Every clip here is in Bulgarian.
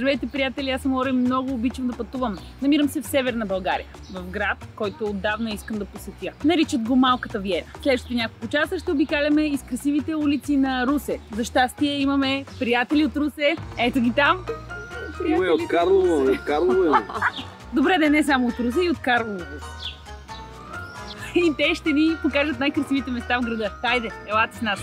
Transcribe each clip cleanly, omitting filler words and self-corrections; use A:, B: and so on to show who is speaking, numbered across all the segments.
A: Здравейте, приятели! Аз съм Лора и много обичам да пътувам. Намирам се в Северна България, в град, който отдавна искам да посетя. Наричат го Малката Виена. Следващите няколко часа ще обикаляме из красивите улици на Русе. За щастие имаме приятели от Русе. Ето ги там.
B: Приятели от Карлово, от Карлово.
A: Добре, да не само от Русе, и от Карлово. И те ще ни покажат най-красивите места в града. Хайде, елате с нас!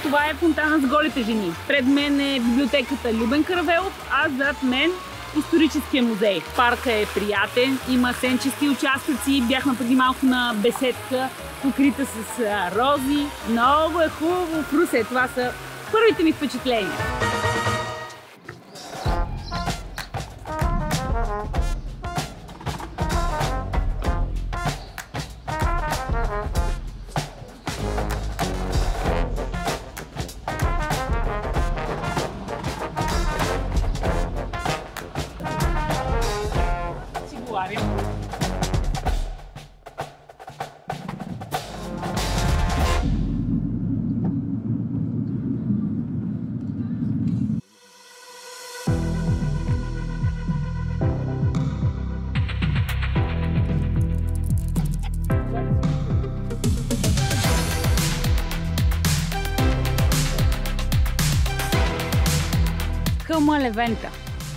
A: Това е фонтана с голите жени. Пред мен е библиотеката Любен Каравелов, а зад мен историческия музей. Парка е приятен, има сенчести участъци, бяхме преди малко на беседка, покрита с рози. Много е хубаво в Русе. Това са първите ми впечатления. Хълма Левента,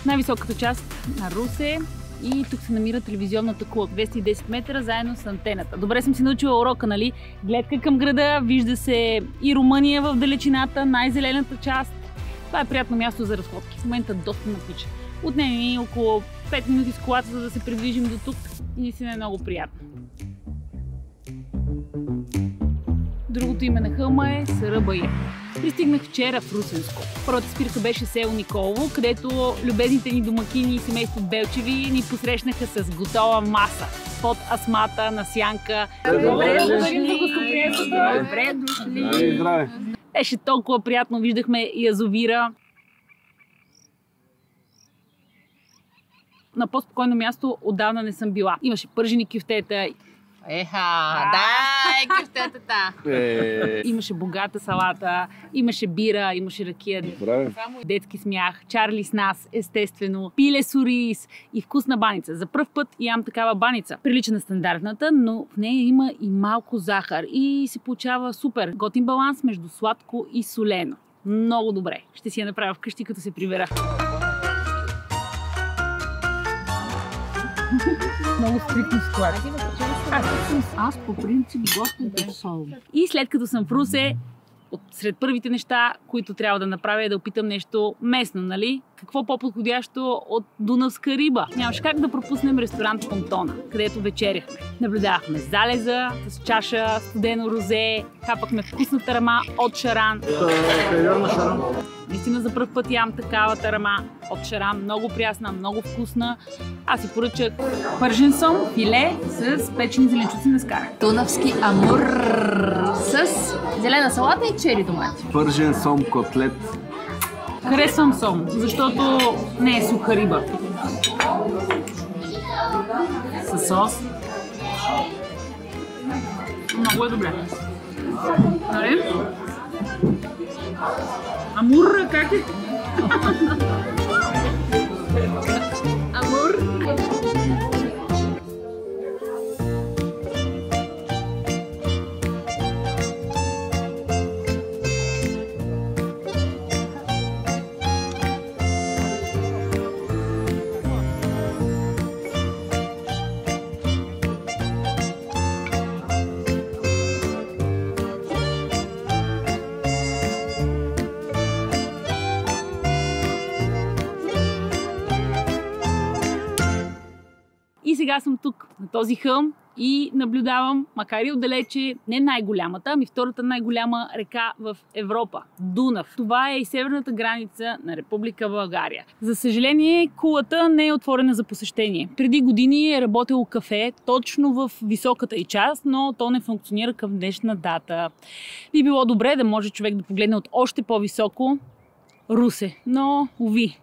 A: най-високата част на Русе, и тук се намира телевизионната кула, 210 метра, заедно с антената. Добре съм си научила урока, нали? Гледка към града, вижда се и Румъния в далечината, най-зелената част. Това е приятно място за разходки. В момента доста напича. Отнеме ни около 5 минути с колата, за да се придвижим до тук, и наистина е много приятно. Другото име на хълма е Сарабая. Пристигнах вчера в Русенско. Първата спирка беше село Николово, където любезните ни домакини и семейство Белчеви ни посрещнаха с готова маса под асмата на сянка. Добре дошли! Добре дошли! Беше толкова приятно, виждахме язовира. На по-спокойно място отдавна не съм била. Имаше пържени кюфтета.
C: Дай кюфтетата!
A: Имаше богата салата, имаше бира, имаше ракия. Детски смях, Чарли с нас, естествено, пиле с ориз и вкусна баница. За пръв път ям такава баница. Прилича на стандартната, но в нея има и малко захар и се получава супер готин баланс между сладко и солено. Много добре. Ще си я направя вкъщи, като се прибера. Много стрикно ситуация. Аз по принцип готвя без сол. И след като съм в Русе, сред първите неща, които трябва да направя, е да опитам нещо местно, нали? Какво по-подходящо от дунавска риба? Нямаше как да пропуснем ресторант Понтона, където вечеряхме. Наблюдавахме залеза с чаша студено розе, хапахме вкусна тарама от Шаран. Наистина за пръв път ям такава тарама от Шаран. Много прясна, много вкусна. Аз си поръчах пържен сом, филе с печени зеленчуци на скара.
C: Дунавски амур с зелена салата и чери домати.
B: Пържен сом, котлет.
A: Харесвам сом, защото не е суха риба. Със сос. Много е добре. Нали? Амур, как е? Амур. И сега съм тук, на този хълм, и наблюдавам, макар и отдалече, не най-голямата, ами втората най-голяма река в Европа – Дунав. Това е и северната граница на Република България. За съжаление, кулата не е отворена за посещение. Преди години е работело кафе точно в високата й част, но то не функционира към днешна дата. Би било добре да може човек да погледне от още по-високо Русе, но уви.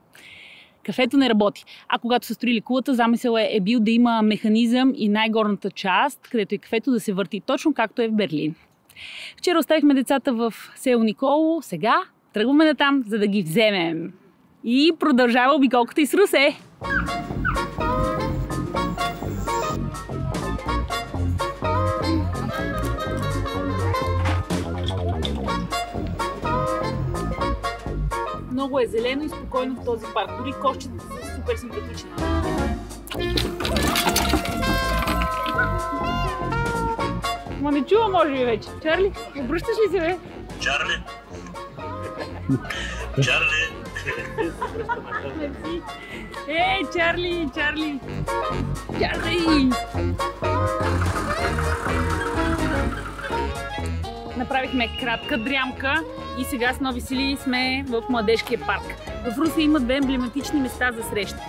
A: Кафето не работи. А когато са строили кулата, замисъл е бил да има механизъм и най-горната част, където е кафето, да се върти точно както е в Берлин. Вчера оставихме децата в село Николо, сега тръгваме натам, за да ги вземем. И продължава обиколката из Русе. Много е зелено и спокойно в този парк. Дори кошчета са супер симпатични. Ма не чува, може би вече. Чарли, обръщаш ли се, бе?
D: Чарли! Чарли!
A: Чарли! Чарли! Чарли! Направихме кратка дрямка и сега с нови сили сме в Младежкия парк. В Русе има две емблематични места за среща.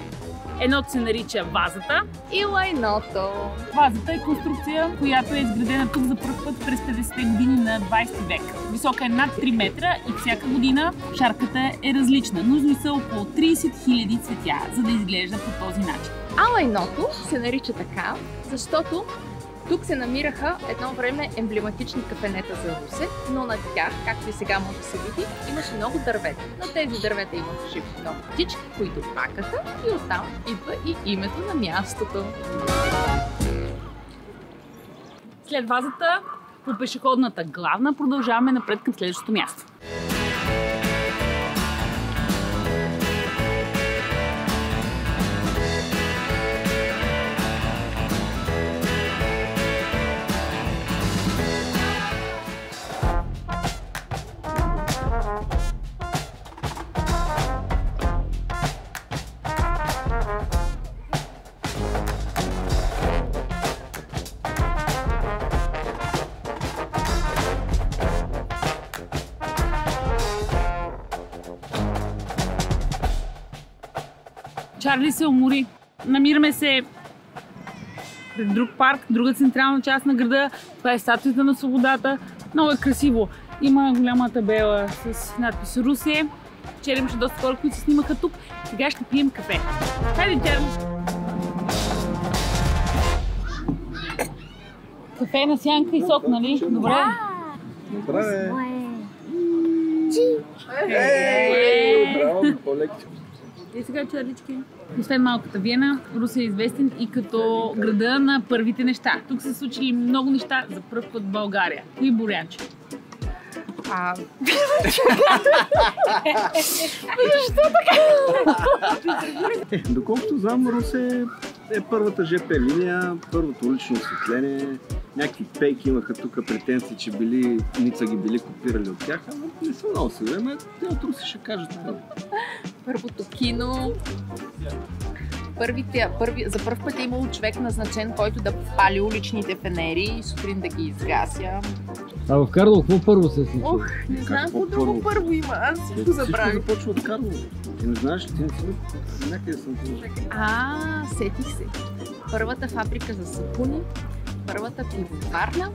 A: Едното се нарича Вазата
C: И лайното.
A: Вазата е конструкция, която е изградена тук за пръв път през 50-те години на 20 век. Висока е над 3 метра и всяка година шарката е различна. Нужни са около 30 000 цветя, за да изглежда по този начин.
C: А лайното се нарича така, защото тук се намираха едно време емблематични кафенета за Русе, но над тях, както и сега може да се види, имаше много дървета. На тези дървета имаха живи много птички, които пакаха и оттам идва и името на мястото.
A: След Вазата, по пешеходната главна, продължаваме напред към следващото място. Чарли се умори. Намираме се пред друг парк, друга централна част на града. Това е статуята на свободата. Много е красиво. Има голяма табела с надпис Русе. Вчера имаше доста хора, които се снимаха тук. Сега ще пием кафе. Хайде, Чарли! Кафе на сянка и сок, нали? Добре?
B: Здраве! Браво, по-лекичко.
A: И сега, Чарлички. Освен малката Виена, Русе е известен и като града на първите неща. Тук са случили много неща за пръв път в България. И Боряче.
B: Доколкото знам, Русе е първата ЖП линия, първото улично осветление. Някакви пейки имаха тук претенции, че Ница ги били копирали от тях. Не съм много сигурен, те от Русе ще кажат.
C: Първото кино. За първ път е имало човек назначен, който да пали уличните фенери и сутрин да ги изгася.
E: А в Карлово какво първо се случи?
C: Ох, не знам какво друго първо има, аз всичко забравих.
B: Всичко започва от Карлово. Ти не знаеш ли, ти не си някъде съм ти.
C: Сетих се. Първата фабрика за сапуни, първата пивоварна,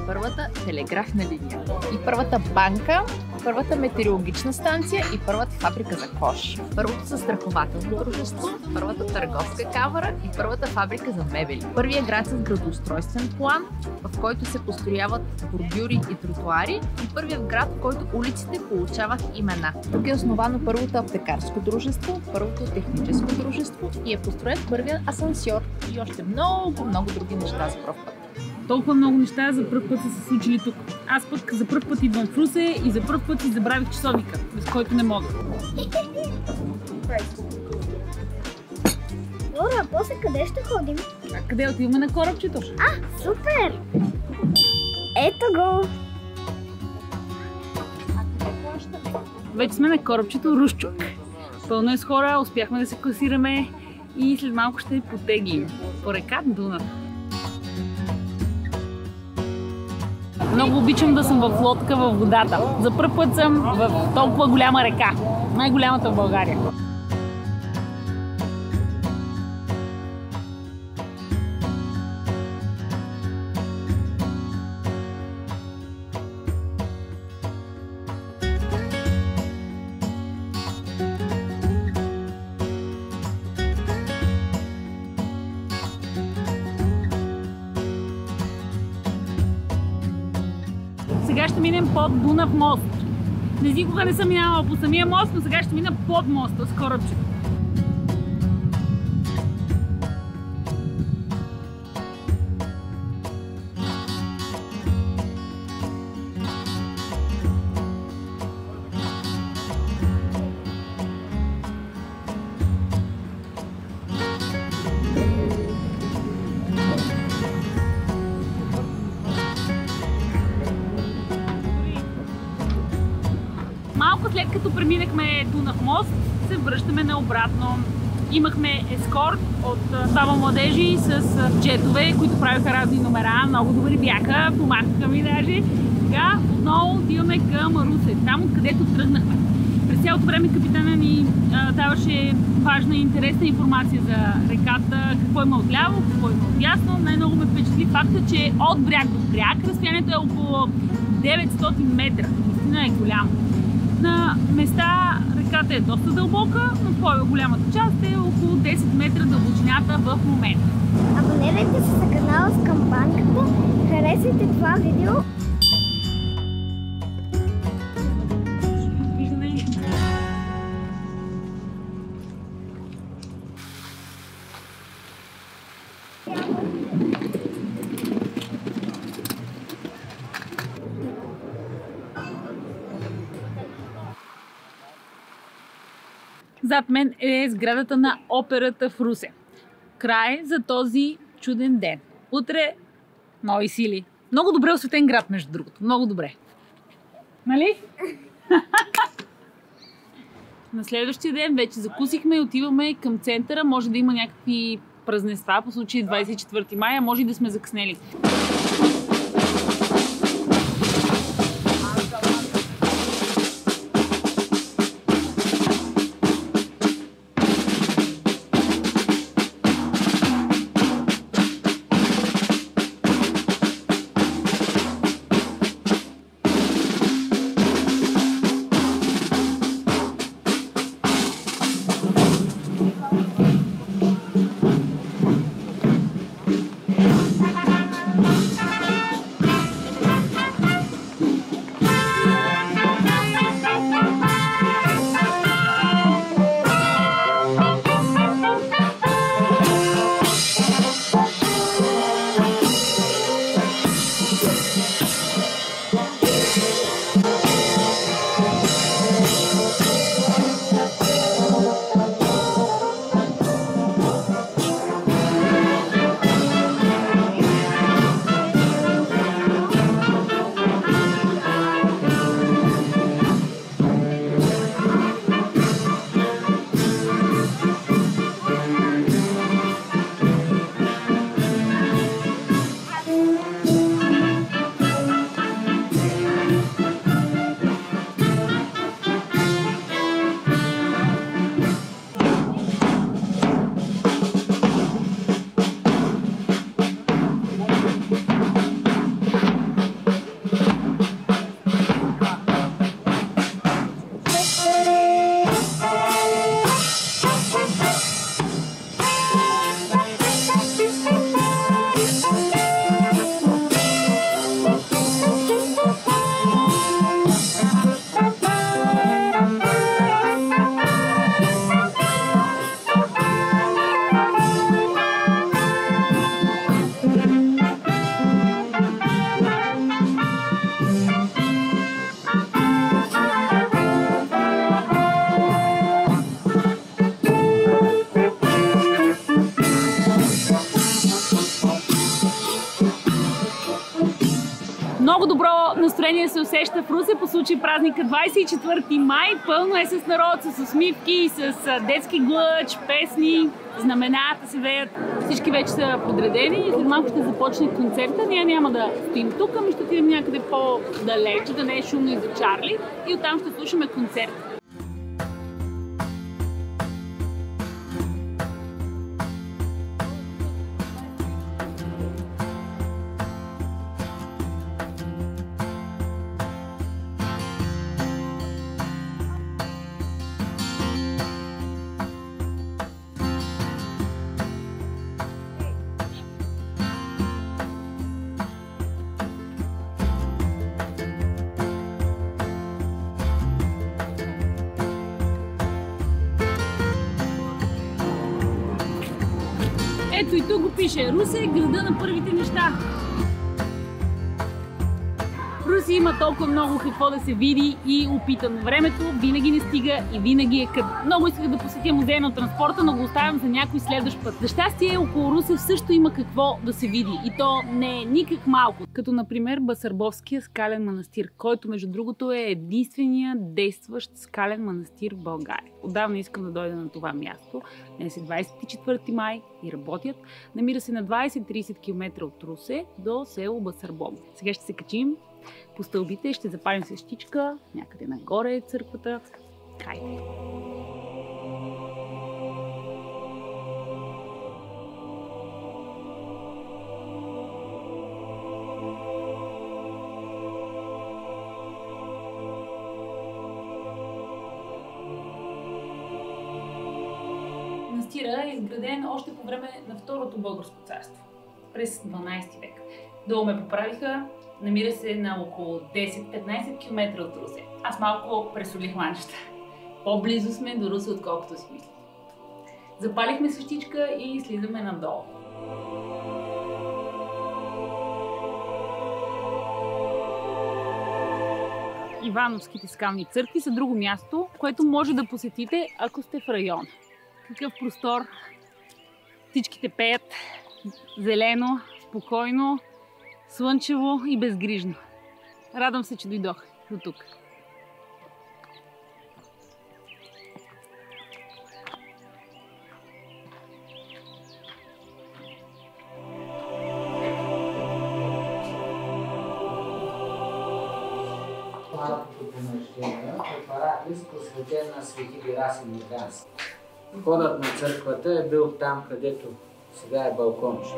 C: първата телеграфна линия, и първата банка, първата метеорологична станция и първата фабрика за кош. Първото застрахователно дружество, първата търговска камара и първата фабрика за мебели. Първият град с градоустройствен план, в който се построяват бордюри и тротуари, и първият град, в който улиците получават имена. Тук е основано първото аптекарско дружество, първото техническо дружество и е построен първият асансьор и още много други неща за пръв път.
A: Толкова много неща за пръв път са се случили тук. Аз пък за пръв път идвам в Русе и за пръв път си забравих часовника, без който не мога.
F: Лора, после къде ще ходим?
A: А къде отиваме на корабчето?
F: Супер! Ето го!
A: Вече сме на корабчето Русчук. Пълно е с хора, успяхме да се класираме и след малко ще потеглим по река Дунав. Много обичам да съм в лодка във водата. За първ път съм в толкова голяма река. Най-голямата в България. сега ще минем под Дунав мост. Никога не съм минала по самия мост, но сега ще мина под моста с корабче. Малко след като преминахме Дунав мост, се връщаме наобратно. Имахме ескорт от двама младежи с джетове, които правиха разни номера. Много добри бяха, помахаха ми даже. Сега отново отиваме към Русе, там откъдето тръгнахме. През цялото време капитана ни даваше важна и интересна информация за реката, какво има отляво, какво има отдясно. Най-много ме впечатли факта, че от бряг до бряг разстоянието е около 900 метра. Наистина е голямо. На места реката е доста дълбока, но в по-голямата част е около 10 метра дълбочината в момента.
F: Абонирайте се за канала с камбанката, харесайте това видео.
A: Зад мен е сградата на операта в Русе. Край за този чуден ден. Утре нови сили. Много добре осветен град, между другото. Много добре. Нали? На следващия ден вече закусихме и отиваме към центъра. Може да има някакви празненства по случай 24 мая, може и да сме закъснели. Много добро настроение се усеща в Русе по случай празника 24 май. Пълно е с народ, с усмивки, с детски глъч, песни, знамената се веят. Всички вече са подредени и след малко ще започне концерта. Ние няма да стоим тук, ами ще отидем някъде по-далеч, да не е шумно и за Чарли. И оттам ще слушаме концерт. Ето и тук го пише. Русе е града на първите неща. Руси има толкова много какво да се види и опита, но времето винаги не стига и винаги е кът. Много исках да посетя музея на транспорта, но го оставям за някой следващ път. За щастие, около Русе също има какво да се види и то не е никак малко. Като например Басарбовския скален манастир, който между другото е единствения действащ скален манастир в България. Отдавна искам да дойда на това място. Днес е 24 май и работят. Намира се на 20-30 км от Русе до село Басарбово. Сега ще се качим по стълбите, ще запалим свещичка, някъде нагоре е църквата. Хайде! Манастира е изграден още по време на Второто българско царство, през 12 век. Долу ме поправиха. Намира се на около 10-15 км от Русе. Аз малко пресолих манчета. По-близо сме до Русе, отколкото си мисля. Запалихме свещичка и слизаме надолу. Ивановските скални църкви са друго място, което може да посетите, ако сте в района. Какъв простор! Птичките пеят, зелено, спокойно, слънчево и безгрижно. Радвам се, че дойдох до тук.
D: Малкото помещение е параклис, посветен на свети Герасим Лютерански. Входът на църквата е бил там, където сега е балконче.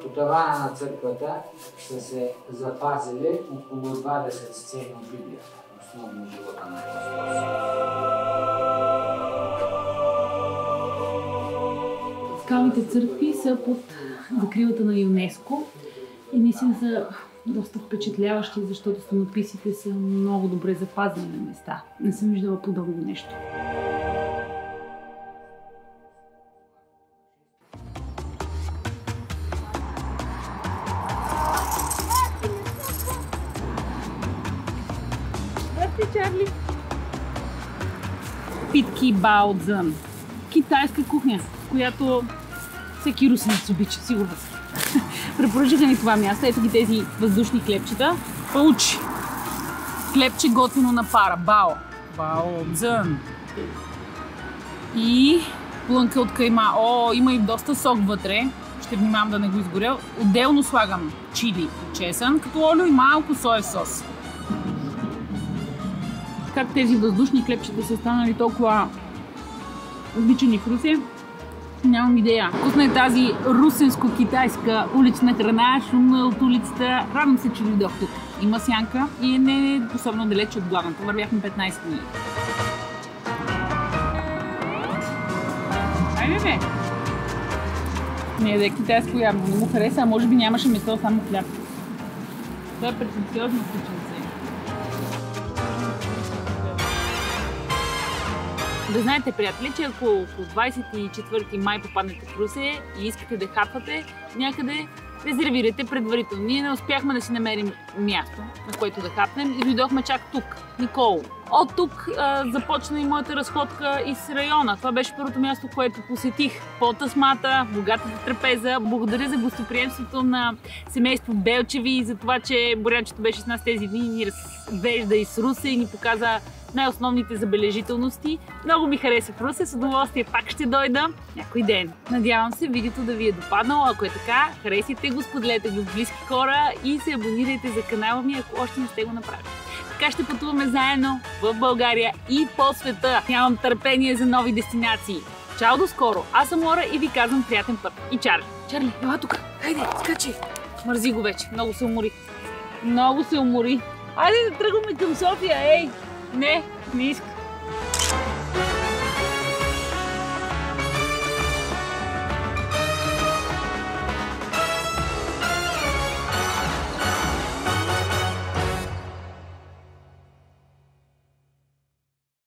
D: По тавана на църквата са се запазили около 20 сцени от Библията, основно живота на Христос.
A: Скалните църкви са под закрилата на ЮНЕСКО и наистина са доста впечатляващи, защото стенописите са много добре запазени на места. Не съм виждала подобно нещо. Чарли. Питки Баодзън. Китайска кухня, която всеки русинец обича, сигурно си. Препоръчаха ни това място. Ето ги тези въздушни хлебчета. Паучи. Хлебче готвено на пара. Баодзън. И плънка от кайма. О, има и доста сок вътре. Ще внимавам да не го изгоря. Отделно слагам чили и чесън, като олио и малко соев сос. Как тези въздушни хлебчета са станали толкова обичани в Русе, нямам идея. Вкусна е тази русенско-китайска улична храна, шумна от улицата. Радвам се, че дойдох тук. Има сянка и не е особено далеч от главната. Вървяхме 15 дни. Айде бе! Не е да е китайско явно, не му хареса, а може би нямаше месо, само хляб. Това е претенциозно слученце. Да знаете, приятели, че ако около 24 май попаднете в Русе и искате да хапвате някъде, резервирайте предварително. Ние не успяхме да си намерим място, на което да хапнем и дойдохме чак тук, Николово. От тук започна и моята разходка из района. Това беше първото място, което посетих. По-тъсмата, богатата трапеза. Благодаря за гостоприемството на семейство Белчеви и за това, че Борянчето беше с нас тези дни и ни развежда из Русе и ни показа най-основните забележителности. Много ми хареса в Русе, с удоволствие пак ще дойда някой ден. Надявам се видеото да ви е допаднало. Ако е така, харесайте го, споделете го с близки хора и се абонирайте за канала ми, ако още не сте го направили. Така ще пътуваме заедно в България и по света. Нямам търпение за нови дестинации. Чао, до скоро! Аз съм Лора и ви казвам приятен път. И Чарли. Чарли, ела тук. Хайде, скачи. Мързи го вече. Много се умори. Много се умори. Хайде да тръгваме към София, ей! Не иска.